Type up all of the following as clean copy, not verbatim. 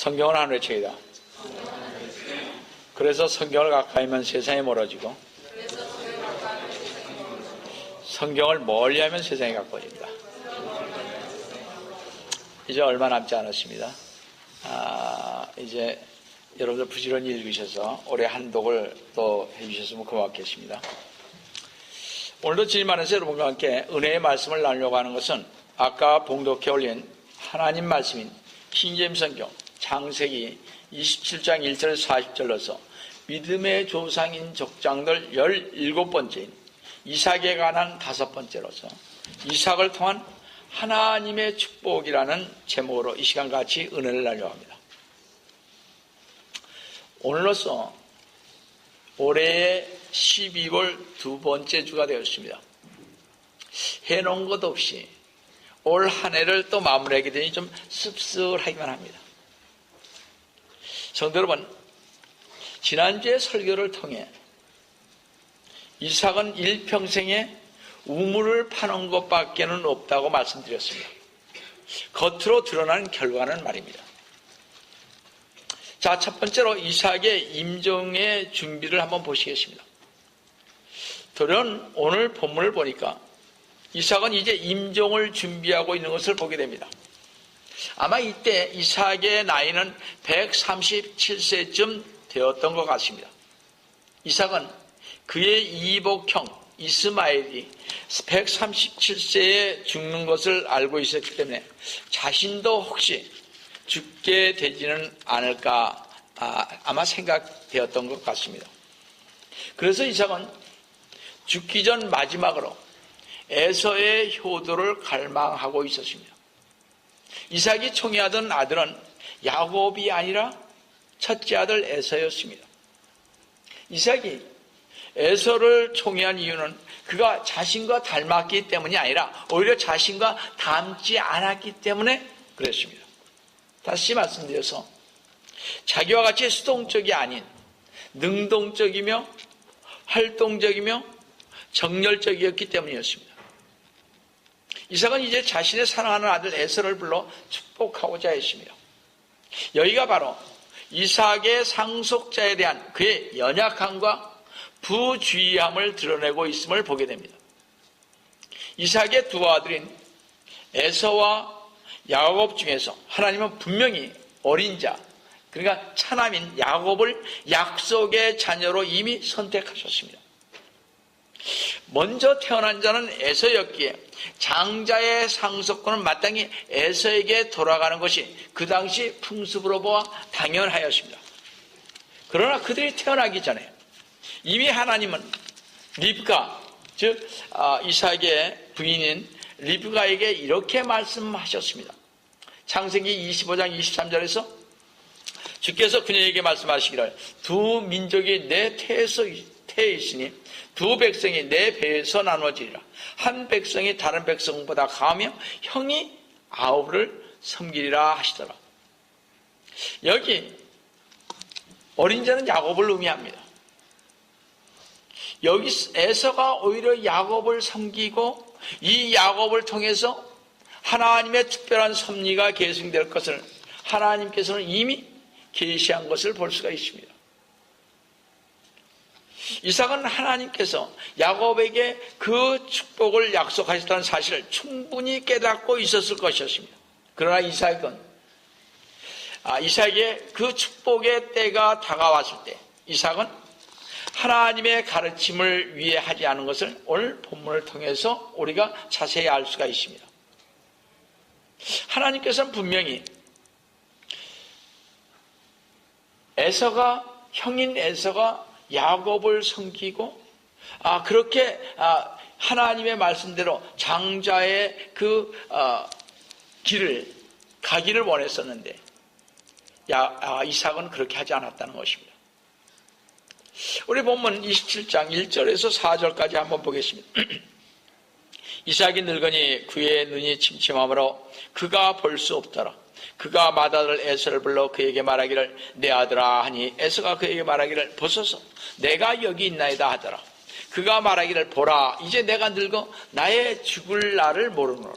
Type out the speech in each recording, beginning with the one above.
성경은 하늘의 책이다. 그래서 성경을 가까이 하면 세상이 멀어지고 성경을 멀리 하면 세상이 가까워집니다. 이제 얼마 남지 않았습니다. 이제 여러분들 부지런히 읽으셔서 올해 한독을 또 해주셨으면 고맙겠습니다. 오늘도 주님 안에서 여러분과 함께 은혜의 말씀을 나누려고 하는 것은 아까 봉독해 올린 하나님 말씀인 킹제임스 성경 창세기 27장 1절에서 40절로서 믿음의 조상인 족장들 17번째인 이삭에 관한 5번째로서 이삭을 통한 하나님의 축복이라는 제목으로 이 시간 같이 은혜를 나누려고 합니다. 오늘로써 올해의 12월 두 번째 주가 되었습니다. 해놓은 것 없이 올 한 해를 또 마무리하게 되니 좀 씁쓸하기만 합니다. 성도 여러분, 지난주에 설교를 통해 이삭은 일평생에 우물을 파는 것밖에는 없다고 말씀드렸습니다. 겉으로 드러난 결과는 말입니다. 자, 첫 번째로 이삭의 임종의 준비를 한번 보시겠습니다. 들은 오늘 본문을 보니까 이삭은 이제 임종을 준비하고 있는 것을 보게 됩니다. 아마 이때 이삭의 나이는 137세쯤 되었던 것 같습니다. 이삭은 그의 이복형 이스마엘이 137세에 죽는 것을 알고 있었기 때문에 자신도 혹시 죽게 되지는 않을까 아마 생각되었던 것 같습니다. 그래서 이삭은 죽기 전 마지막으로 에서의 효도를 갈망하고 있었습니다. 이삭이 총애하던 아들은 야곱이 아니라 첫째 아들 에서였습니다. 이삭이 에서를 총애한 이유는 그가 자신과 닮았기 때문이 아니라 오히려 자신과 닮지 않았기 때문에 그랬습니다. 다시 말씀드려서 자기와 같이 수동적이 아닌 능동적이며 활동적이며 정열적이었기 때문이었습니다. 이삭은 이제 자신의 사랑하는 아들 에서를 불러 축복하고자 했습니다. 여기가 바로 이삭의 상속자에 대한 그의 연약함과 부주의함을 드러내고 있음을 보게 됩니다. 이삭의 두 아들인 에서와 야곱 중에서 하나님은 분명히 어린 자, 그러니까 차남인 야곱을 약속의 자녀로 이미 선택하셨습니다. 먼저 태어난 자는 에서였기에 장자의 상속권은 마땅히 에서에게 돌아가는 것이 그 당시 풍습으로 보아 당연하였습니다. 그러나 그들이 태어나기 전에 이미 하나님은 리브가, 즉 이삭의 부인인 리브가에게 이렇게 말씀하셨습니다. 창세기 25장 23절에서 주께서 그녀에게 말씀하시기를 두 민족이 내 태에 있으니 두 백성이 내 배에서 나누어지리라. 한 백성이 다른 백성보다 강하며 형이 아홉을 섬기리라 하시더라. 여기 어린 자는 야곱을 의미합니다. 여기 에서가 오히려 야곱을 섬기고 이 야곱을 통해서 하나님의 특별한 섭리가 계승될 것을 하나님께서는 이미 계시한 것을 볼 수가 있습니다. 이삭은 하나님께서 야곱에게 그 축복을 약속하셨다는 사실을 충분히 깨닫고 있었을 것이었습니다. 그러나 이삭의 그 축복의 때가 다가왔을 때 이삭은 하나님의 가르침을 위해 하지 않은 것을 오늘 본문을 통해서 우리가 자세히 알 수가 있습니다. 하나님께서는 분명히 형인 에서가 야곱을 섬기고 그렇게 하나님의 말씀대로 장자의 그 길을 가기를 원했었는데 이삭은 그렇게 하지 않았다는 것입니다. 우리 본문 27장 1절에서 4절까지 한번 보겠습니다. 이삭이 늙으니 그의 눈이 침침하므로 그가 볼 수 없더라. 그가 맏아들 에서를 불러 그에게 말하기를 내 아들아 하니 에서가 그에게 말하기를 보소서 내가 여기 있나이다 하더라. 그가 말하기를 보라 이제 내가 늙어 나의 죽을 날을 모르노라.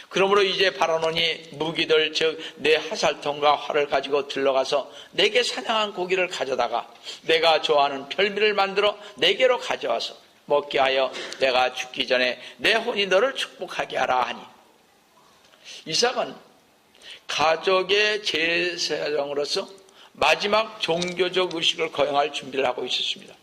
그러므로 이제 바라노니 무기들 즉 내 하살통과 활을 가지고 들러가서 내게 사냥한 고기를 가져다가 내가 좋아하는 별미를 만들어 내게로 가져와서 먹게 하여 내가 죽기 전에 내 혼이 너를 축복하게 하라 하니, 이삭은 가족의 제사장으로서 마지막 종교적 의식을 거행할 준비를 하고 있었습니다.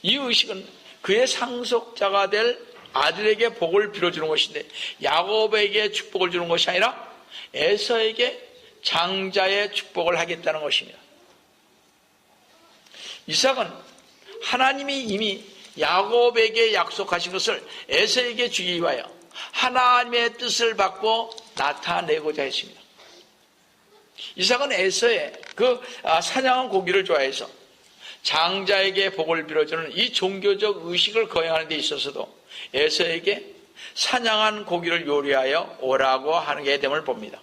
이 의식은 그의 상속자가 될 아들에게 복을 빌어주는 것인데, 야곱에게 축복을 주는 것이 아니라 에서에게 장자의 축복을 하겠다는 것입니다. 이삭은 하나님이 이미 야곱에게 약속하신 것을 에서에게 주기 위하여 하나님의 뜻을 받고 나타내고자 했습니다. 이삭은 에서의 그 사냥한 고기를 좋아해서 장자에게 복을 빌어주는 이 종교적 의식을 거행하는 데 있어서도 에서에게 사냥한 고기를 요리하여 오라고 하는 게 됨을 봅니다.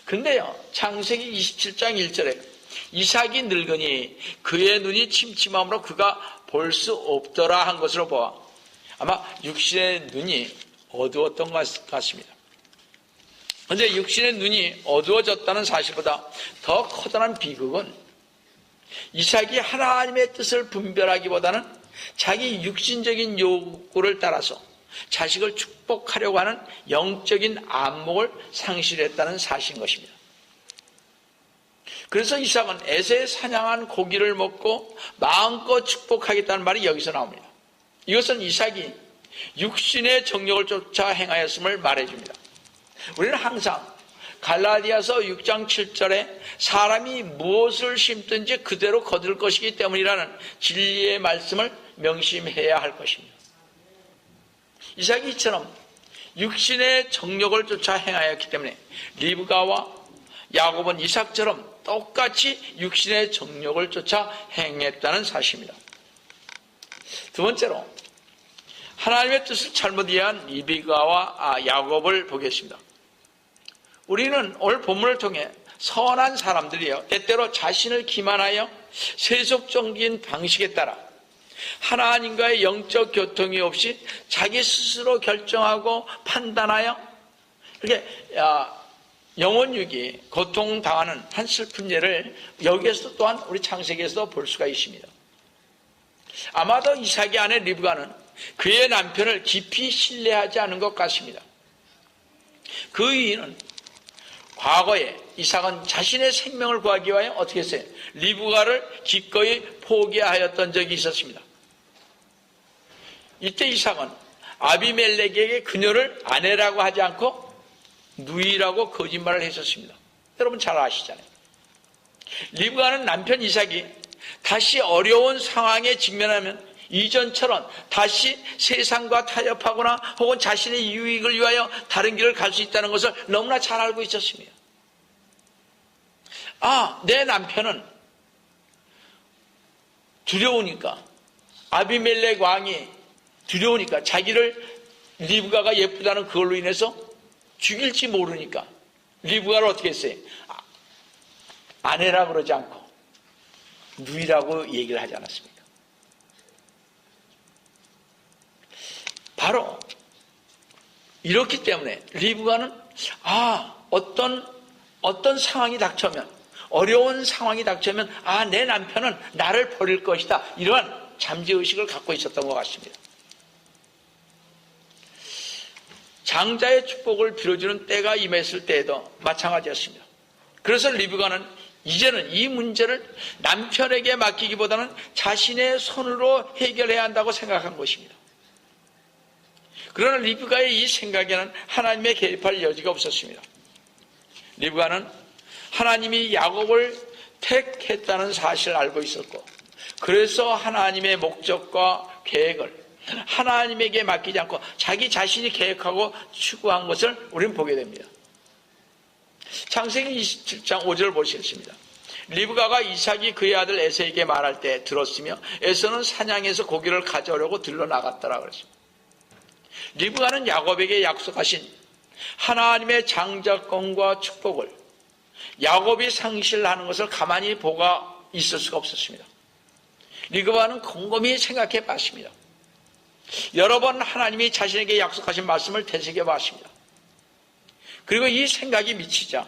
근데요, 창세기 27장 1절에 이삭이 늙으니 그의 눈이 침침함으로 그가 볼 수 없더라 한 것으로 보아 아마 육신의 눈이 어두웠던 것 같습니다. 그런데 육신의 눈이 어두워졌다는 사실보다 더 커다란 비극은 이삭이 하나님의 뜻을 분별하기보다는 자기 육신적인 욕구를 따라서 자식을 축복하려고 하는 영적인 안목을 상실했다는 사실인 것입니다. 그래서 이삭은 에서의 사냥한 고기를 먹고 마음껏 축복하겠다는 말이 여기서 나옵니다. 이것은 이삭이 육신의 정욕을 쫓아 행하였음을 말해줍니다. 우리는 항상 갈라디아서 6장 7절에 사람이 무엇을 심든지 그대로 거둘 것이기 때문이라는 진리의 말씀을 명심해야 할 것입니다. 이삭이 이처럼 육신의 정욕을 쫓아 행하였기 때문에 리브가와 야곱은 이삭처럼 똑같이 육신의 정욕을 쫓아 행했다는 사실입니다. 두 번째로 하나님의 뜻을 잘못 이해한 리브가와 야곱을 보겠습니다. 우리는 오늘 본문을 통해 선한 사람들이요, 때때로 자신을 기만하여 세속적인 방식에 따라 하나님과의 영적 교통이 없이 자기 스스로 결정하고 판단하여 이렇게 영혼육이 고통당하는 한 슬픈 예를 여기에서 또한 우리 창세기에서도 볼 수가 있습니다. 아마도 이삭의 아내 리브가는 그의 남편을 깊이 신뢰하지 않은 것 같습니다. 그 이유는 과거에 이삭은 자신의 생명을 구하기 위하여 어떻게 했어요? 리브가를 기꺼이 포기하였던 적이 있었습니다. 이때 이삭은 아비멜렉에게 그녀를 아내라고 하지 않고 누이라고 거짓말을 했었습니다. 여러분 잘 아시잖아요. 리브가는 남편 이삭이 다시 어려운 상황에 직면하면 이전처럼 다시 세상과 타협하거나 혹은 자신의 유익을 위하여 다른 길을 갈 수 있다는 것을 너무나 잘 알고 있었습니다. 내 남편은 두려우니까, 아비멜렉 왕이 두려우니까, 자기를 리브가가 예쁘다는 그걸로 인해서 죽일지 모르니까 리브가를 어떻게 했어요? 아내라고 그러지 않고 누이라고 얘기를 하지 않았습니까? 바로 이렇기 때문에 리브가는 어떤 상황이 닥쳐면, 어려운 상황이 닥쳐면 내 남편은 나를 버릴 것이다, 이러한 잠재의식을 갖고 있었던 것 같습니다. 장자의 축복을 빌어주는 때가 임했을 때에도 마찬가지였습니다. 그래서 리브가는 이제는 이 문제를 남편에게 맡기기보다는 자신의 손으로 해결해야 한다고 생각한 것입니다. 그러나 리브가의 이 생각에는 하나님의 개입할 여지가 없었습니다. 리브가는 하나님이 야곱을 택했다는 사실을 알고 있었고, 그래서 하나님의 목적과 계획을 하나님에게 맡기지 않고 자기 자신이 계획하고 추구한 것을 우리는 보게 됩니다. 창세기 27장 5절을 보시겠습니다. 리브가가 이삭이 그의 아들 에서에게 말할 때 들었으며 에서는 사냥해서 고기를 가져오려고 들러나갔더라 그랬습니다. 리브가는 야곱에게 약속하신 하나님의 장자권과 축복을 야곱이 상실하는 것을 가만히 보고 있을 수가 없었습니다. 리브가는 곰곰이 생각해 봤습니다. 여러 번 하나님이 자신에게 약속하신 말씀을 되새겨 봤습니다. 그리고 이 생각이 미치자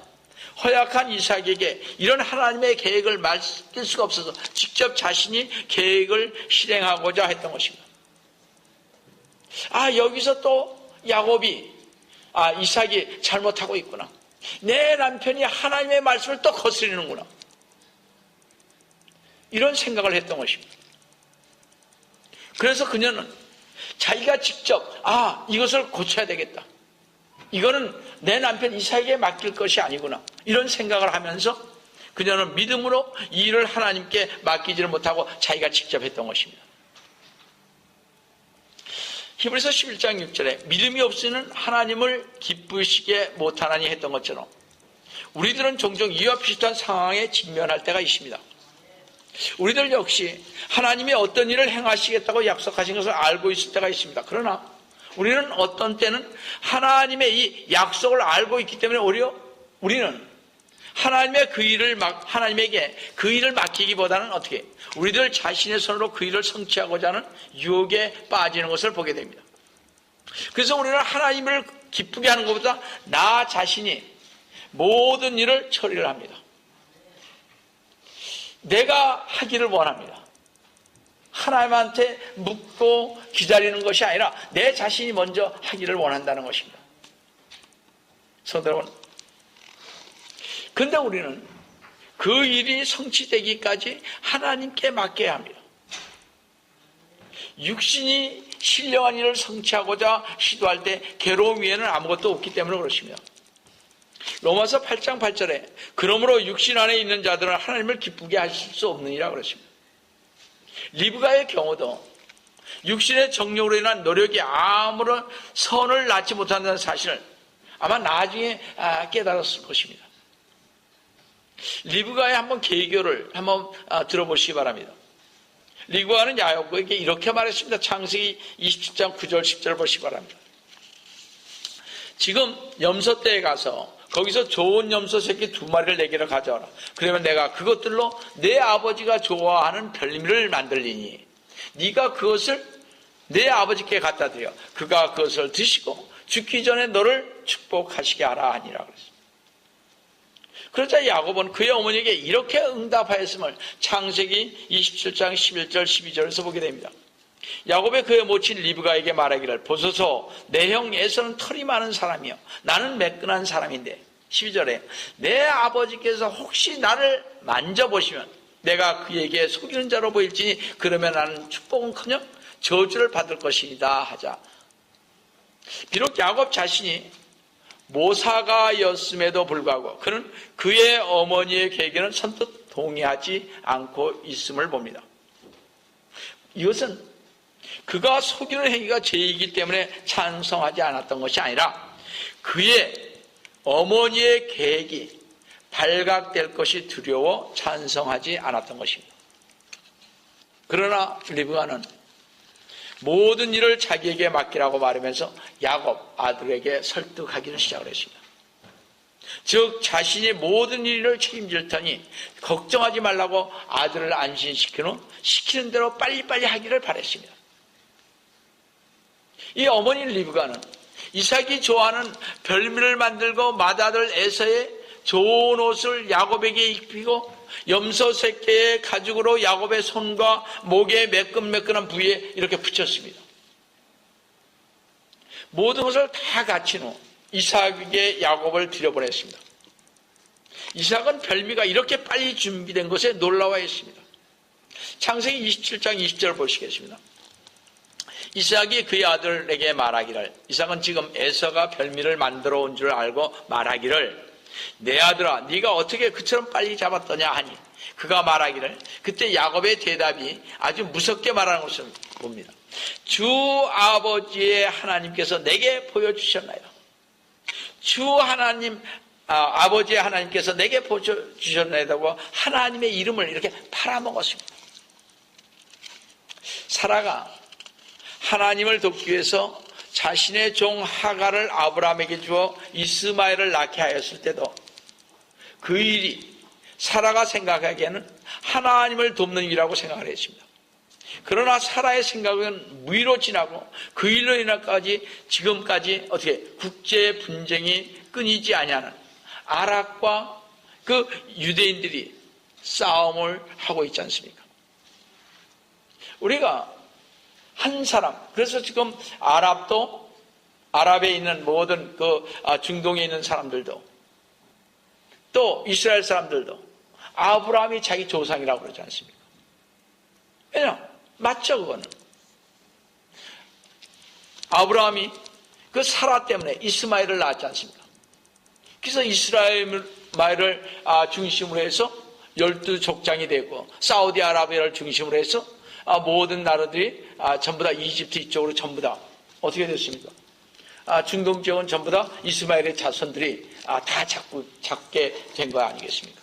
허약한 이삭에게 이런 하나님의 계획을 맡길 수가 없어서 직접 자신이 계획을 실행하고자 했던 것입니다. 여기서 또 야곱이 이삭이 잘못하고 있구나. 내 남편이 하나님의 말씀을 또 거스리는구나. 이런 생각을 했던 것입니다. 그래서 그녀는 자기가 직접 이것을 고쳐야 되겠다. 이거는 내 남편 이삭에게 맡길 것이 아니구나. 이런 생각을 하면서 그녀는 믿음으로 이 일을 하나님께 맡기지를 못하고 자기가 직접 했던 것입니다. 히브리서 11장 6절에 믿음이 없이는 하나님을 기쁘시게 못하나니 했던 것처럼 우리들은 종종 이와 비슷한 상황에 직면할 때가 있습니다. 우리들 역시 하나님이 어떤 일을 행하시겠다고 약속하신 것을 알고 있을 때가 있습니다. 그러나 우리는 어떤 때는 하나님의 이 약속을 알고 있기 때문에 오히려 우리는 하나님에게 그 일을 맡기기보다는 어떻게 우리들 자신의 손으로 그 일을 성취하고자 하는 유혹에 빠지는 것을 보게 됩니다. 그래서 우리는 하나님을 기쁘게 하는 것보다 나 자신이 모든 일을 처리를 합니다. 내가 하기를 원합니다. 하나님한테 묻고 기다리는 것이 아니라 내 자신이 먼저 하기를 원한다는 것입니다. 성도 여러분, 그런데 우리는 그 일이 성취되기까지 하나님께 맡겨야 합니다. 육신이 신령한 일을 성취하고자 시도할 때 괴로움 위에는 아무것도 없기 때문에 그렇습니다. 로마서 8장 8절에 그러므로 육신 안에 있는 자들은 하나님을 기쁘게 하실 수 없느니라 그랬습니다. 리브가의 경우도 육신의 정욕으로 인한 노력이 아무런 선을 낳지 못한다는 사실을 아마 나중에 깨달았을 것입니다. 리브가의 한번 계교를 한번 들어보시기 바랍니다. 리브가는 야곱에게 이렇게 말했습니다. 창세기 27장 9절 10절 보시기 바랍니다. 지금 염소 떼에 가서 거기서 좋은 염소 새끼 2마리를 내게로 가져와라. 그러면 내가 그것들로 내 아버지가 좋아하는 별미를 만들리니 네가 그것을 내 아버지께 갖다 드려 그가 그것을 드시고 죽기 전에 너를 축복하시게 하라 하니라 그랬습니다. 그러자 야곱은 그의 어머니에게 이렇게 응답하였음을 창세기 27장 11절 12절에서 보게 됩니다. 야곱의 그의 모친 리브가에게 말하기를 보소서 내 형 에서는 털이 많은 사람이요 나는 매끈한 사람인데 12절에 내 아버지께서 혹시 나를 만져보시면 내가 그에게 속이는 자로 보일지니 그러면 나는 축복은커녕 저주를 받을 것이다 하자. 비록 야곱 자신이 모사가였음에도 불구하고 그는 그의 어머니의 계획에는 선뜻 동의하지 않고 있음을 봅니다. 이것은 그가 속이는 행위가 죄이기 때문에 찬성하지 않았던 것이 아니라 그의 어머니의 계획이 발각될 것이 두려워 찬성하지 않았던 것입니다. 그러나 리브가는 모든 일을 자기에게 맡기라고 말하면서 야곱 아들에게 설득하기를 시작을 했습니다. 즉 자신이 모든 일을 책임질 테니 걱정하지 말라고 아들을 안심시킨 후 시키는 대로 빨리빨리 하기를 바랬습니다. 이 어머니 리브가는 이삭이 좋아하는 별미를 만들고 맏아들 에서의 좋은 옷을 야곱에게 입히고 염소 새끼의 가죽으로 야곱의 손과 목에 매끈매끈한 부위에 이렇게 붙였습니다. 모든 것을 다 갖춘 후 이삭에게 야곱을 들여보냈습니다. 이삭은 별미가 이렇게 빨리 준비된 것에 놀라워했습니다. 창세기 27장 20절 보시겠습니다. 이삭이 그의 아들에게 말하기를 이삭은 지금 에서가 별미를 만들어 온 줄 알고 말하기를 내 아들아 네가 어떻게 그처럼 빨리 잡았더냐 하니 그가 말하기를 그때 야곱의 대답이 아주 무섭게 말하는 것을 봅니다. 주 아버지의 하나님께서 내게 보여주셨나이다. 주 하나님 아버지의 하나님께서 내게 보여주셨나이다고 하나님의 이름을 이렇게 팔아먹었습니다. 사라가 하나님을 돕기 위해서 자신의 종 하갈을 아브라함에게 주어 이스마엘을 낳게 하였을 때도 그 일이 사라가 생각하기에는 하나님을 돕는 일이라고 생각을 했습니다. 그러나 사라의 생각은 무의로 지나고 그 일로 인하까지 지금까지 어떻게 국제 분쟁이 끊이지 아니하는 아랍과 그 유대인들이 싸움을 하고 있지 않습니까? 우리가 한 사람, 그래서 지금 아랍에 있는 모든 그 중동에 있는 사람들도 또 이스라엘 사람들도 아브라함이 자기 조상이라고 그러지 않습니까? 왜냐? 맞죠, 그거는. 아브라함이 그 사라 때문에 이스마엘을 낳았지 않습니까? 그래서 이스라엘을 중심으로 해서 12족장이 되고 사우디아라비아를 중심으로 해서 모든 나라들이 전부 다 이집트 이쪽으로 전부 다 어떻게 됐습니까? 중동 지역은 전부 다 이스마엘의 자손들이 다 잡게 된 거 아니겠습니까?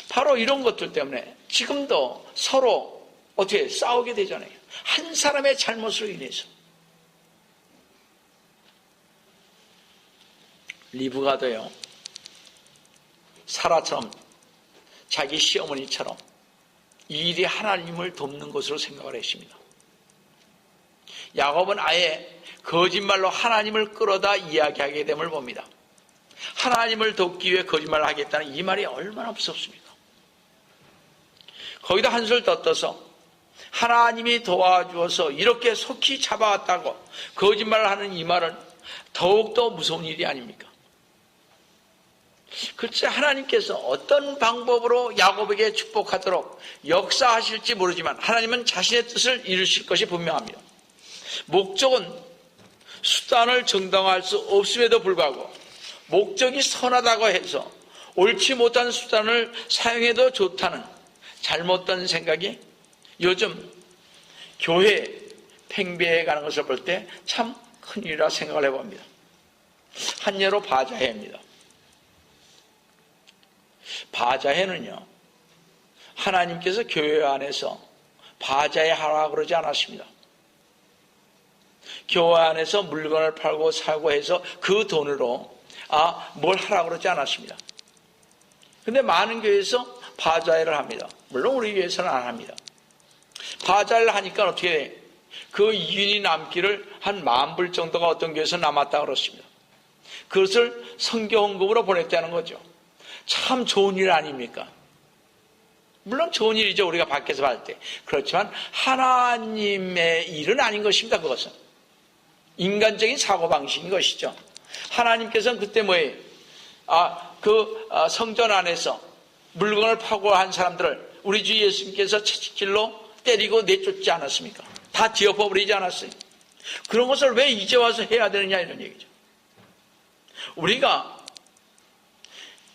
바로 이런 것들 때문에 지금도 서로 어떻게 싸우게 되잖아요. 한 사람의 잘못으로 인해서. 리브가도요, 사라처럼 자기 시어머니처럼 이 일이 하나님을 돕는 것으로 생각을 했습니다. 야곱은 아예 거짓말로 하나님을 끌어다 이야기하게 됨을 봅니다. 하나님을 돕기 위해 거짓말을 하겠다는 이 말이 얼마나 무섭습니까? 거기다 한술 더 떠서 하나님이 도와주어서 이렇게 속히 잡아왔다고 거짓말을 하는 이 말은 더욱더 무서운 일이 아닙니까? 글쎄 하나님께서 어떤 방법으로 야곱에게 축복하도록 역사하실지 모르지만 하나님은 자신의 뜻을 이루실 것이 분명합니다. 목적은 수단을 정당화할 수 없음에도 불구하고 목적이 선하다고 해서 옳지 못한 수단을 사용해도 좋다는 잘못된 생각이 요즘 교회 팽배해 가는 것을 볼 때 참 큰일이라 생각을 해봅니다. 한 예로 바자회입니다. 바자회는요, 하나님께서 교회 안에서 바자회 하라 그러지 않았습니다. 교회 안에서 물건을 팔고 사고 해서 그 돈으로 뭘 하라 그러지 않았습니다. 근데 많은 교회에서 바자회를 합니다. 물론 우리 교회에서는 안 합니다. 바자회를 하니까 어떻게 해? 그 이윤이 남기를 한 10,000불 정도가 어떤 교회에서 남았다 그렇습니다. 그것을 선교 헌금으로 보냈다는 거죠. 참 좋은 일 아닙니까? 물론 좋은 일이죠, 우리가 밖에서 봤을 때. 그렇지만 하나님의 일은 아닌 것입니다. 그것은 인간적인 사고방식인 것이죠. 하나님께서는 그때 뭐예요? 성전 안에서 물건을 파고 한 사람들을 우리 주 예수님께서 채찍질로 때리고 내쫓지 않았습니까? 다 뒤엎어버리지 않았어요. 그런 것을 왜 이제 와서 해야 되느냐 이런 얘기죠. 우리가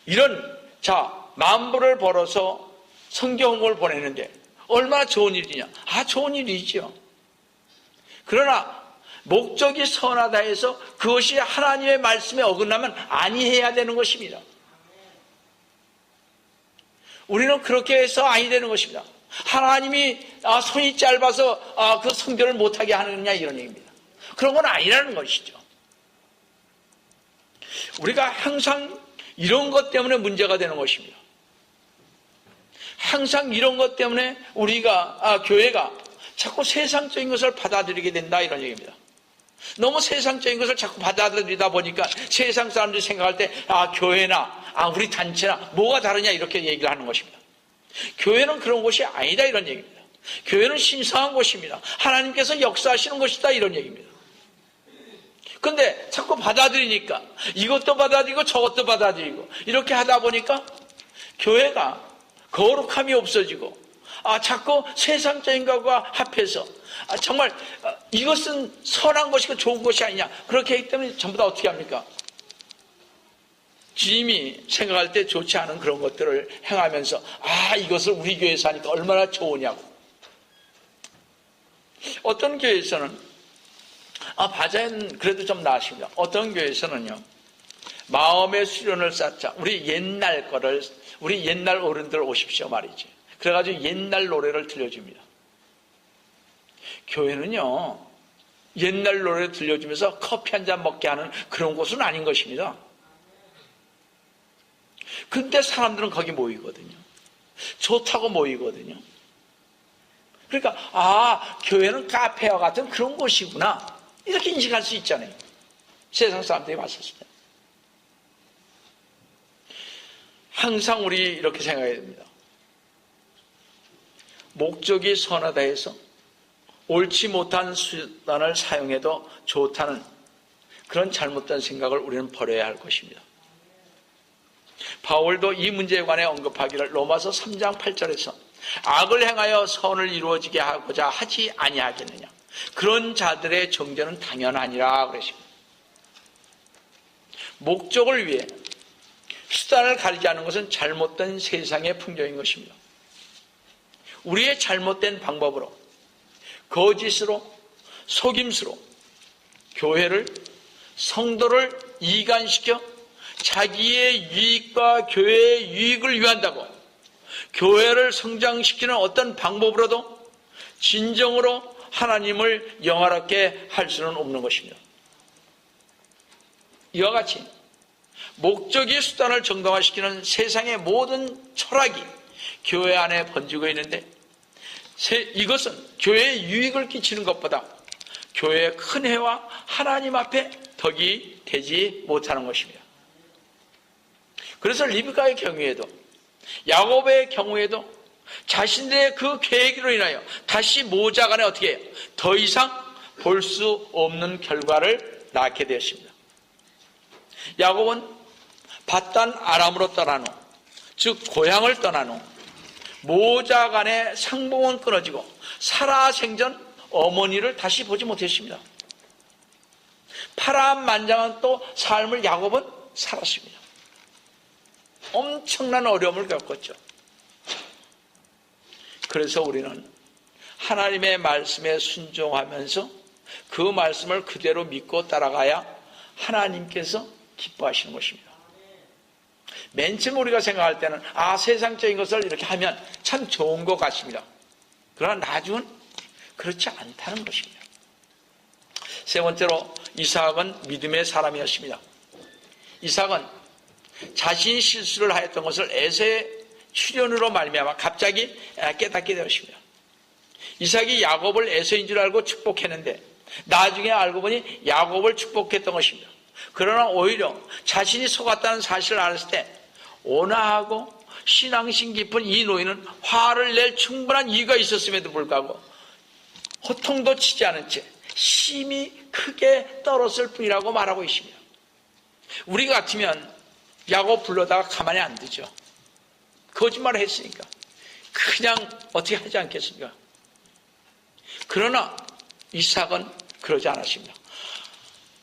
이런 10,000불을 벌어서 성경을 보내는데 얼마나 좋은 일이냐? 좋은 일이지요. 그러나 목적이 선하다 해서 그것이 하나님의 말씀에 어긋나면 아니해야 되는 것입니다. 우리는 그렇게 해서 아니 되는 것입니다. 하나님이 손이 짧아서 그 성결을 못하게 하느냐 이런 얘기입니다. 그런 건 아니라는 것이죠. 우리가 항상 이런 것 때문에 문제가 되는 것입니다. 항상 이런 것 때문에 우리가 교회가 자꾸 세상적인 것을 받아들이게 된다 이런 얘기입니다. 너무 세상적인 것을 자꾸 받아들이다 보니까 세상 사람들이 생각할 때 교회나 우리 단체나 뭐가 다르냐 이렇게 얘기를 하는 것입니다. 교회는 그런 곳이 아니다 이런 얘기입니다. 교회는 신성한 곳입니다. 하나님께서 역사하시는 곳이다 이런 얘기입니다. 근데 자꾸 받아들이니까 이것도 받아들이고 저것도 받아들이고 이렇게 하다 보니까 교회가 거룩함이 없어지고 자꾸 세상적인 것과 합해서 정말 이것은 선한 것이고 좋은 것이 아니냐 그렇게 하기 때문에 전부 다 어떻게 합니까? 주님이 생각할 때 좋지 않은 그런 것들을 행하면서 이것을 우리 교회에서 하니까 얼마나 좋으냐고. 어떤 교회에서는 바자회는 그래도 좀 나으십니다. 어떤 교회에서는요, 마음의 수련을 쌓자. 우리 옛날 어른들 오십시오 말이지. 그래가지고 옛날 노래를 들려줍니다. 교회는요, 옛날 노래 들려주면서 커피 한 잔 먹게 하는 그런 곳은 아닌 것입니다. 근데 사람들은 거기 모이거든요. 좋다고 모이거든요. 그러니까 교회는 카페와 같은 그런 곳이구나 이렇게 인식할 수 있잖아요. 세상 사람들이 봤었을 때. 항상 우리 이렇게 생각해야 됩니다. 목적이 선하다 해서 옳지 못한 수단을 사용해도 좋다는 그런 잘못된 생각을 우리는 버려야 할 것입니다. 바울도 이 문제에 관해 언급하기를 로마서 3장 8절에서 악을 행하여 선을 이루어지게 하고자 하지 아니하겠느냐. 그런 자들의 정죄는 당연하니라 그러십니다. 목적을 위해 수단을 가리지 않는 것은 잘못된 세상의 풍경인 것입니다. 우리의 잘못된 방법으로 거짓으로 속임수로 교회를 성도를 이간시켜 자기의 유익과 교회의 유익을 위한다고 교회를 성장시키는 어떤 방법으로도 진정으로 하나님을 영화롭게 할 수는 없는 것입니다. 이와 같이 목적이 수단을 정당화시키는 세상의 모든 철학이 교회 안에 번지고 있는데 이것은 교회에 유익을 끼치는 것보다 교회의 큰 해와 하나님 앞에 덕이 되지 못하는 것입니다. 그래서 리브가의 경우에도 야곱의 경우에도 자신들의 그 계획으로 인하여 다시 모자간에 어떻게 해요? 더 이상 볼 수 없는 결과를 낳게 되었습니다. 야곱은 밧단 아람으로 떠난 후, 즉 고향을 떠난 후 모자간의 상봉은 끊어지고 살아생전 어머니를 다시 보지 못했습니다. 파란만장한 또 삶을 야곱은 살았습니다. 엄청난 어려움을 겪었죠. 그래서 우리는 하나님의 말씀에 순종하면서 그 말씀을 그대로 믿고 따라가야 하나님께서 기뻐하시는 것입니다. 맨 처음 우리가 생각할 때는 세상적인 것을 이렇게 하면 참 좋은 것 같습니다. 그러나 나중은 그렇지 않다는 것입니다. 세 번째로 이삭은 믿음의 사람이었습니다. 이삭은 자신이 실수를 하였던 것을 에서의 출현으로 말미암아 갑자기 깨닫게 되었습니다. 이삭이 야곱을 에서인 줄 알고 축복했는데 나중에 알고 보니 야곱을 축복했던 것입니다. 그러나 오히려 자신이 속았다는 사실을 알았을 때 온화하고 신앙심 깊은 이 노인은 화를 낼 충분한 이유가 있었음에도 불구하고 호통도 치지 않은 채 심히 크게 떨었을 뿐이라고 말하고 있습니다. 우리 같으면 야곱 불러다가 가만히 안 두죠. 거짓말을 했으니까 그냥 어떻게 하지 않겠습니까? 그러나 이삭은 그러지 않았습니다.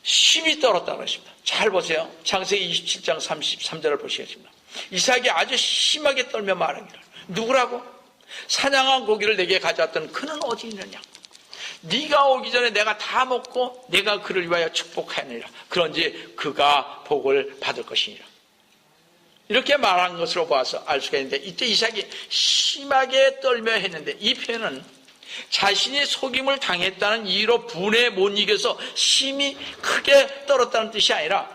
심히 떨었다고 했습니다. 잘 보세요. 창세기 27장 33절을 보시겠습니다. 이삭이 아주 심하게 떨며 말하기를 누구라고? 사냥한 고기를 내게 가져왔던 그는 어디 있느냐? 네가 오기 전에 내가 다 먹고 내가 그를 위하여 축복하느니라. 그런지 그가 복을 받을 것이니라. 이렇게 말한 것으로 봐서 알 수가 있는데 이때 이삭이 심하게 떨며 했는데 이 표현은 자신이 속임을 당했다는 이유로 분에 못 이겨서 심히 크게 떨었다는 뜻이 아니라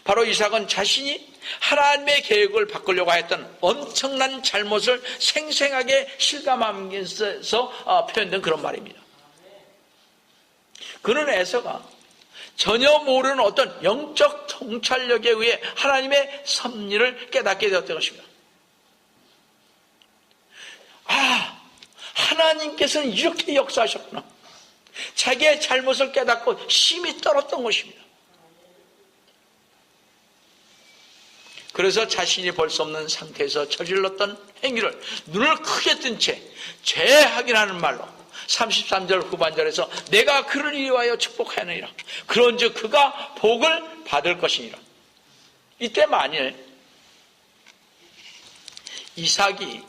바로 이삭은 자신이 하나님의 계획을 바꾸려고 했던 엄청난 잘못을 생생하게 실감하면서 표현된 그런 말입니다. 그는 에서가 전혀 모르는 어떤 영적 통찰력에 의해 하나님의 섭리를 깨닫게 되었던 것입니다. 하나님께서는 이렇게 역사하셨구나. 자기의 잘못을 깨닫고 심히 떨었던 것입니다. 그래서 자신이 볼 수 없는 상태에서 저질렀던 행위를 눈을 크게 뜬 채 죄하기라는 말로 33절 후반절에서 내가 그를 위하여 축복하느니라. 그런즉 그가 복을 받을 것이니라. 이때 만일 이삭이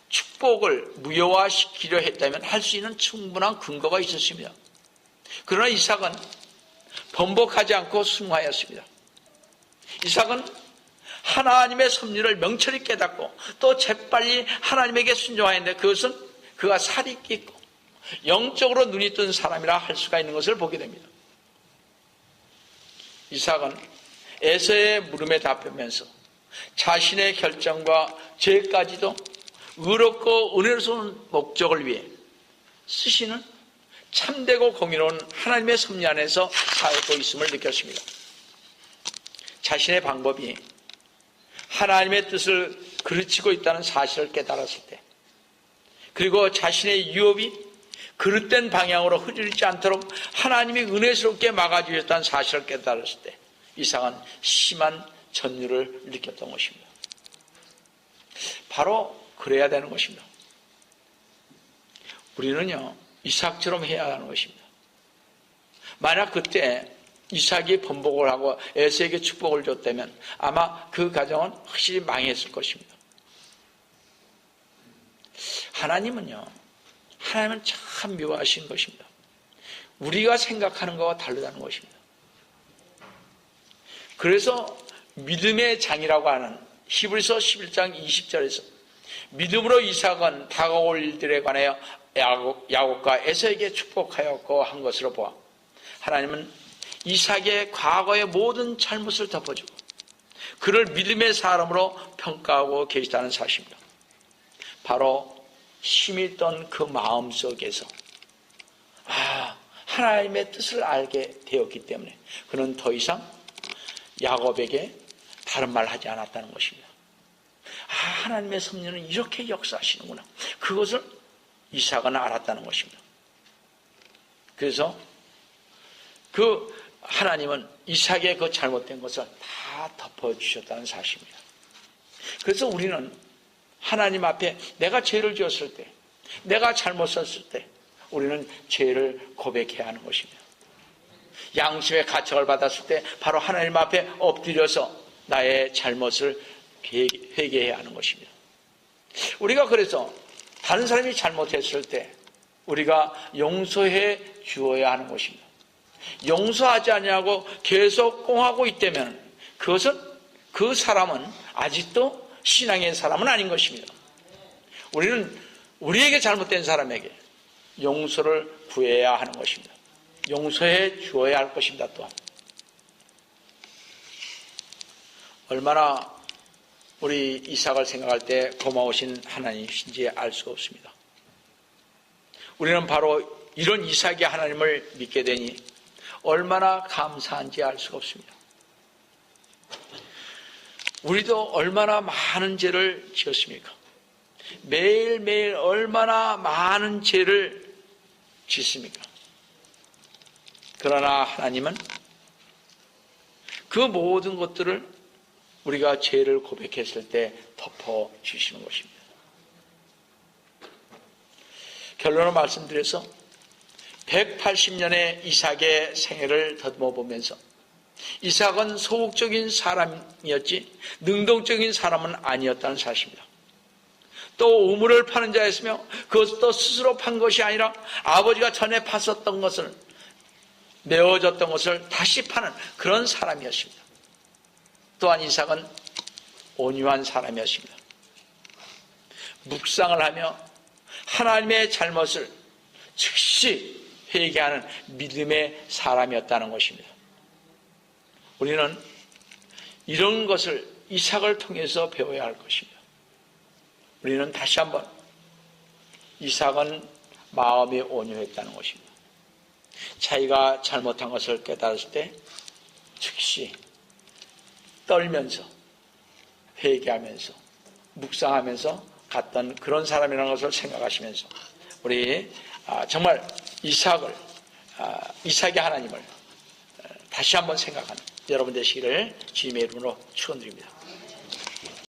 축복을 무효화시키려 했다면 할 수 있는 충분한 근거가 있었습니다. 그러나 이삭은 번복하지 않고 순응하였습니다. 이삭은 하나님의 섭리를 명철히 깨닫고 또 재빨리 하나님에게 순종하였는데 그것은 그가 살이 끼고 영적으로 눈이 뜬 사람이라 할 수가 있는 것을 보게 됩니다. 이삭은 에서의 물음에 답하면서 자신의 결정과 죄까지도 의롭고 은혜로운 목적을 위해 쓰시는 참되고 공의로운 하나님의 섭리 안에서 살고 있음을 느꼈습니다. 자신의 방법이 하나님의 뜻을 그르치고 있다는 사실을 깨달았을 때, 그리고 자신의 유업이 그릇된 방향으로 흐르지 않도록 하나님이 은혜스럽게 막아주셨다는 사실을 깨달았을 때 이삭은 심한 전율을 느꼈던 것입니다. 바로 그래야 되는 것입니다. 우리는요, 이삭처럼 해야 하는 것입니다. 만약 그때 이삭이 번복을 하고 에서에게 축복을 줬다면 아마 그 가정은 확실히 망했을 것입니다. 하나님은 참 묘하신 것입니다. 우리가 생각하는 것과 다르다는 것입니다. 그래서 믿음의 장이라고 하는 히브리서 11장 20절에서 믿음으로 이삭은 다가올 일들에 관하여 야곱과 에서에게 축복하였고 한 것으로 보아 하나님은 이삭의 과거의 모든 잘못을 덮어주고 그를 믿음의 사람으로 평가하고 계시다는 사실입니다. 바로 심히 있던 그 마음속에서 하나님의 뜻을 알게 되었기 때문에 그는 더 이상 야곱에게 다른 말 하지 않았다는 것입니다. 하나님의 섭리는 이렇게 역사하시는구나. 그것을 이삭은 알았다는 것입니다. 그래서 그 하나님은 이삭의 그 잘못된 것을 다 덮어주셨다는 사실입니다. 그래서 우리는 하나님 앞에 내가 죄를 지었을 때, 내가 잘못 썼을 때 우리는 죄를 고백해야 하는 것입니다. 양심의 가책을 받았을 때 바로 하나님 앞에 엎드려서 나의 잘못을 회개해야 하는 것입니다. 우리가 그래서 다른 사람이 잘못했을 때 우리가 용서해 주어야 하는 것입니다. 용서하지 않냐고 계속 꽁하고 있다면 그것은 그 사람은 아직도 신앙의 사람은 아닌 것입니다. 우리는 우리에게 잘못된 사람에게 용서를 구해야 하는 것입니다. 용서해 주어야 할 것입니다. 또한 얼마나 우리 이삭을 생각할 때 고마우신 하나님이신지 알 수가 없습니다. 우리는 바로 이런 이삭의 하나님을 믿게 되니 얼마나 감사한지 알 수가 없습니다. 우리도 얼마나 많은 죄를 지었습니까? 매일매일 얼마나 많은 죄를 짓습니까? 그러나 하나님은 그 모든 것들을 우리가 죄를 고백했을 때 덮어주시는 것입니다. 결론을 말씀드려서 180년의 이삭의 생애를 더듬어 보면서 이삭은 소극적인 사람이었지 능동적인 사람은 아니었다는 사실입니다. 또 우물을 파는 자였으며 그것도 스스로 판 것이 아니라 아버지가 전에 팠었던 것을 메워졌던 것을 다시 파는 그런 사람이었습니다. 또한 이삭은 온유한 사람이었습니다. 묵상을 하며 하나님의 잘못을 즉시 회개하는 믿음의 사람이었다는 것입니다. 우리는 이런 것을 이삭을 통해서 배워야 할 것입니다. 우리는 다시 한번 이삭은 마음이 온유했다는 것입니다. 자기가 잘못한 것을 깨달았을 때 즉시 떨면서 회개하면서 묵상하면서 갔던 그런 사람이라는 것을 생각하시면서 우리 정말 이삭의 하나님을 다시 한번 생각하는 여러분 되시기를 주님의 이름으로 축원드립니다.